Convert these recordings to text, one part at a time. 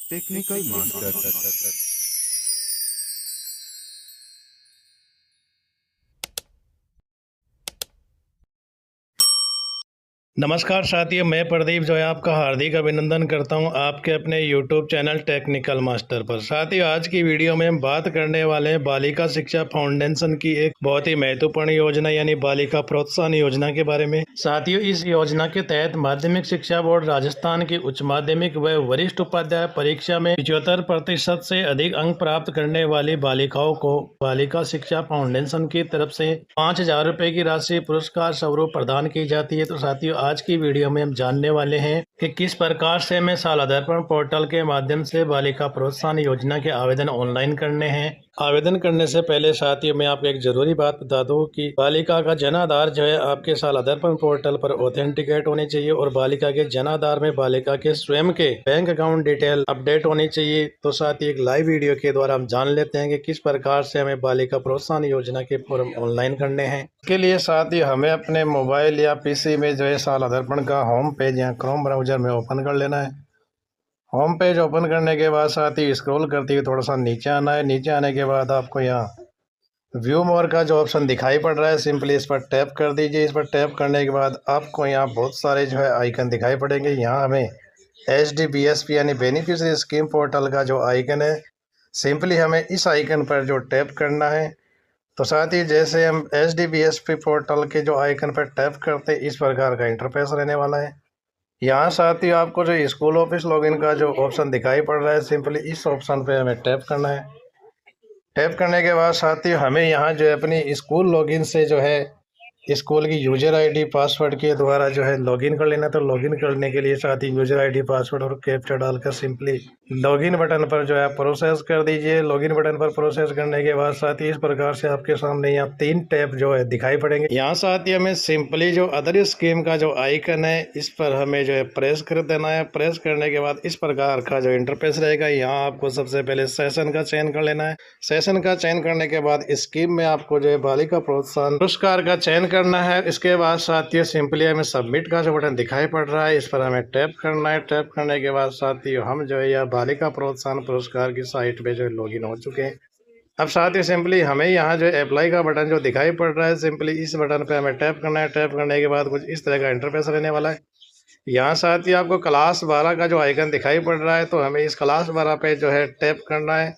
Technical master. नमस्कार साथियों, मैं प्रदीप जो है आपका हार्दिक अभिनंदन करता हूं आपके अपने YouTube चैनल टेक्निकल मास्टर पर। साथियों, आज की वीडियो में हम बात करने वाले हैं बालिका शिक्षा फाउंडेशन की एक बहुत ही महत्वपूर्ण योजना यानी बालिका प्रोत्साहन योजना के बारे में। साथियों, इस योजना के तहत माध्यमिक शिक्षा बोर्ड राजस्थान की उच्च माध्यमिक व वरिष्ठ उपाध्याय परीक्षा में 75% से अधिक अंक प्राप्त करने वाली बालिकाओं को बालिका शिक्षा फाउंडेशन की तरफ से 5,000 रुपए की राशि पुरस्कार स्वरूप प्रदान की जाती है। तो साथियों, आज की वीडियो में हम जानने वाले हैं कि किस प्रकार से हमें सालाधारपण पोर्टल के माध्यम से बालिका प्रोत्साहन योजना के आवेदन ऑनलाइन करने हैं। आवेदन करने से पहले साथियों, मैं आपको एक जरूरी बात बता दूं कि बालिका का जन आधार जो है आपके सालाधारपण पोर्टल पर ऑथेंटिकेट होनी चाहिए और बालिका के जन आधार में बालिका के स्वयं के बैंक अकाउंट डिटेल अपडेट होनी चाहिए। तो साथियों, एक लाइव वीडियो के द्वारा हम जान लेते हैं कि किस प्रकार से हमें बालिका प्रोत्साहन योजना के फॉर्म ऑनलाइन करने हैं। इसके लिए साथियों, हमें अपने मोबाइल या पीसी में जो है सालाधारपण का होम पेज या क्रोम ब्राउजर में ओपन कर लेना है। होम पेज ओपन करने के बाद साथियों, स्क्रॉल करते हुए थोड़ा सा नीचे आना है। नीचे आने के बाद आपको यहाँ व्यू मोर का जो ऑप्शन दिखाई पड़ रहा है, सिंपली इस पर टैप कर दीजिए। इस पर टैप करने के बाद आपको यहाँ बहुत सारे जो है आइकन दिखाई पड़ेंगे। यहाँ हमें HDBSP यानी बेनिफिशियरी स्कीम पोर्टल का जो आइकन है, सिंपली हमें इस आइकन पर जो टैप करना है। तो साथ ही जैसे हम HDBSP पोर्टल के जो आइकन पर टैप करते हैं, इस प्रकार का इंटरफेस रहने वाला है। यहाँ साथ ही आपको जो स्कूल ऑफिस लॉगिन का जो ऑप्शन दिखाई पड़ रहा है, सिंपली इस ऑप्शन पे हमें टैप करना है। टैप करने के बाद साथ ही हमें यहाँ जो है अपनी स्कूल लॉगिन से जो है स्कूल की यूजर आईडी पासवर्ड के द्वारा जो है लॉगिन कर लेना। तो लॉगिन करने के लिए साथ ही यूजर आईडी पासवर्ड और कैप्चा डालकर सिंपली लॉगिन बटन पर जो है प्रोसेस कर दीजिए। लॉगिन बटन पर प्रोसेस करने के बाद साथ ही इस प्रकार से आपके सामने यहाँ 3 टैब जो है दिखाई पड़ेंगे। यहाँ साथ ही हमें सिंपली जो अदर स्कीम का जो आइकन है, इस पर हमें जो है प्रेस कर देना है। प्रेस करने के बाद इस प्रकार का जो इंटरफेस रहेगा, यहाँ आपको सबसे पहले सेशन का चयन कर लेना है। सेशन का चयन करने के बाद स्कीम में आपको जो है बालिका प्रोत्साहन पुरस्कार का चयन करना है। इसके बाद साथियों, सिंपली हमें सबमिट का जो बटन दिखाई पड़ रहा है, इस पर हमें टैप करना है। टैप करने के बाद साथियों, हम जो है यह बालिका प्रोत्साहन पुरस्कार की साइट पे जो है लॉगिन हो चुके हैं। अब साथियों, सिंपली हमें यहाँ जो अप्लाई का बटन जो दिखाई पड़ रहा है, सिंपली इस बटन पे हमें टैप करना है। टैप करने के बाद कुछ इस तरह का इंटरफेस रहने वाला है। यहाँ साथ ही आपको क्लास 12 का जो आइकन दिखाई पड़ रहा है, तो हमें इस क्लास 12 पे जो है टैप करना है।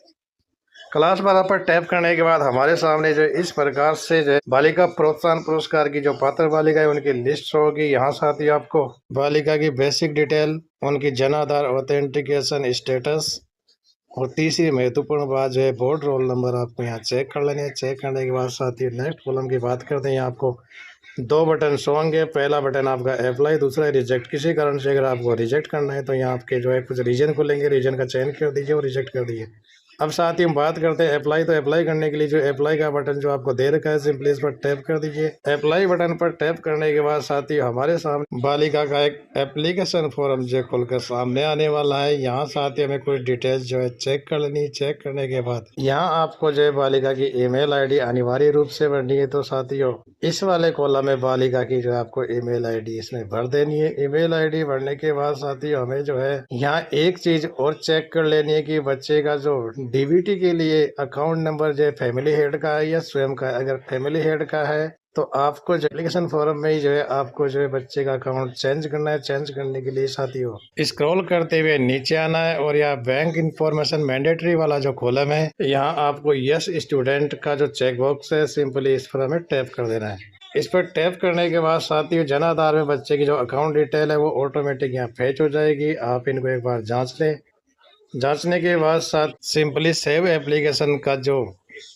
क्लास 12 पर टैप करने के बाद हमारे सामने जो इस प्रकार से जो है बालिका प्रोत्साहन पुरस्कार की जो पात्र बालिका है उनकी लिस्ट होगी। यहाँ साथ ही आपको बालिका की बेसिक डिटेल, उनकी जन आधार ऑथेंटिकेशन स्टेटस और तीसरी महत्वपूर्ण बात जो है बोर्ड रोल नंबर आपको यहाँ चेक कर लेने हैं। चेक करने के बाद साथ ही नेक्स्ट कॉलम की बात करते हैं। यहाँ आपको 2 बटन शो होंगे। पहला बटन आपका अप्लाई, दूसरा रिजेक्ट। किसी कारण से अगर आपको रिजेक्ट करना है तो यहाँ आपके जो है कुछ रीजन खुलेंगे, रीजन का चयन कर दीजिए और रिजेक्ट कर दीजिए। अब साथ ही हम बात करते हैं अप्लाई। तो अप्लाई करने के लिए जो अप्लाई का बटन जो आपको दे रखा है, सिंपली इस पर टैप कर दीजिए। अप्लाई बटन पर टैप करने के बाद साथ ही हमारे सामने बालिका का एक एप्लीकेशन फॉर्म जो खुलकर सामने आने वाला है। यहाँ साथ ही हमें कुछ डिटेल्स जो है चेक कर लेनी है। चेक करने के बाद यहाँ आपको जो है बालिका की ईमेल आईडी अनिवार्य रूप से भरनी है। तो साथियों, इस वाले कॉलम में बालिका की जो है आपको ईमेल आईडी इसमें भर देनी है। ईमेल आईडी भरने के बाद साथियों, हमें जो है यहाँ एक चीज और चेक कर लेनी है कि बच्चे का जो डीबीटी के लिए अकाउंट नंबर जो है फैमिली हेड का है या स्वयं का है। अगर फैमिली हेड का है तो आपको जो एप्लीकेशन फॉर्म में ही जो है आपको जो है बच्चे का अकाउंट चेंज करना है। चेंज करने के लिए साथियों, स्क्रॉल करते हुए नीचे आना है और यहाँ बैंक इंफॉर्मेशन मैंडेटरी वाला जो कॉलम है, यहाँ आपको यस स्टूडेंट का जो चेक बॉक्स है, सिंपली इस पर हमें टैप कर देना है। इस पर टैप करने के बाद साथियों, जन आधार में बच्चे की जो अकाउंट डिटेल है वो ऑटोमेटिक यहाँ फेच हो जाएगी। आप इनको एक बार जांच लें। जांचने के बाद साथ सिंपली सेव एप्लीकेशन का जो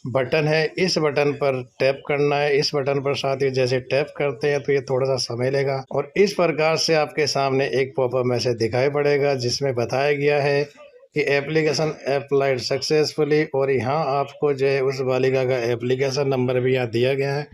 बटन है, इस बटन पर टैप करना है। इस बटन पर साथ ही जैसे टैप करते हैं तो ये थोड़ा सा समय लेगा और इस प्रकार से आपके सामने एक पॉपअप मैसेज दिखाई पड़ेगा जिसमें बताया गया है कि एप्लीकेशन अप्लाइड सक्सेसफुली। और यहाँ आपको जो है उस बालिका का एप्लीकेशन नंबर भी यहाँ दिया गया है।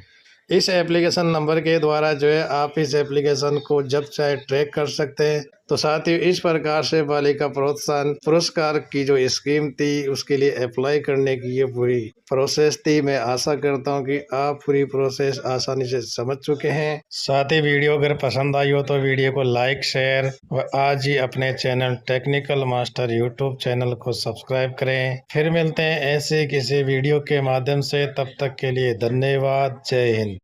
इस एप्लीकेशन नंबर के द्वारा जो है आप इस एप्लीकेशन को जब चाहे ट्रैक कर सकते हैं। तो साथियों इस प्रकार से बालिका प्रोत्साहन पुरस्कार की जो स्कीम थी उसके लिए अप्लाई करने की ये पूरी प्रोसेस थी। मैं आशा करता हूँ कि आप पूरी प्रोसेस आसानी से समझ चुके हैं। साथ ही वीडियो अगर पसंद आई हो तो वीडियो को लाइक शेयर व आज ही अपने channel technical master YouTube channel को सब्सक्राइब करें। फिर मिलते हैं ऐसे किसी वीडियो के माध्यम से, तब तक के लिए धन्यवाद। जय हिंद।